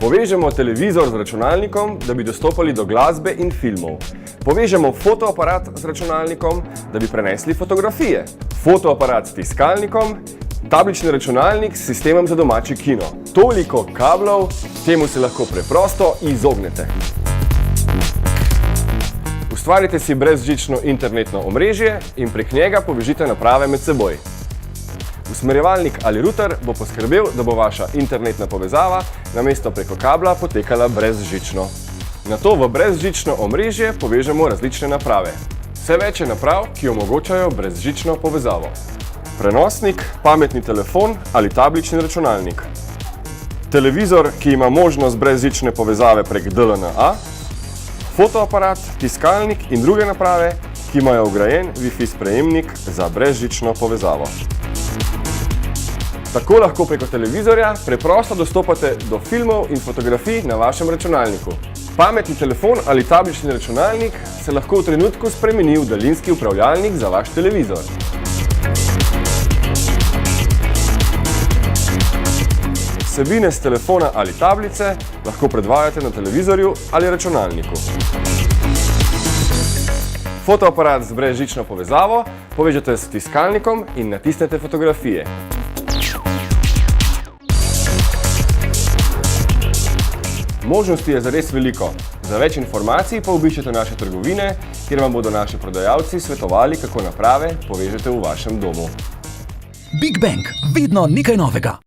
Povežemo televizor z računalnikom, da bi dostopali do glasbe in filmov. Povežemo fotoaparat z računalnikom, da bi prenesli fotografije. Fotoaparat s tiskalnikom, tablični računalnik s sistemom za domači kino. Toliko kablov, temu se lahko preprosto izognete. Ustvarite si brezžično internetno omrežje in prek njega povežite naprave med seboj. Usmerjevalnik ali ruter bo poskrbel, da bo vaša internetna povezava namesto preko kabla potekala brezžično. Nato v brezžično omrežje povežemo različne naprave. Vse več je naprav, ki omogočajo brezžično povezavo. Prenosnik, pametni telefon ali tablični računalnik. Televizor, ki ima možnost brezžične povezave prek DLNA. Fotoaparat, tiskalnik in druge naprave, ki imajo vgrajen Wi-Fi sprejemnik za brezžično povezavo. Tako lahko preko televizorja preprosto dostopate do filmov in fotografij na vašem računalniku. Pametni telefon ali tablični računalnik se lahko v trenutku spremeni v daljinski upravljalnik za vaš televizor. Vsebine s telefona ali tablice lahko predvajate na televizorju ali računalniku. Fotoaparat z brezžično povezavo povežete s tiskalnikom in natisnete fotografije. Možnosti je zares veliko. Za več informacij pa obiščite naše trgovine, kjer vam bodo naši prodajalci svetovali, kako naprave povežete v vašem domu. Big Bang, vedno nekaj novega.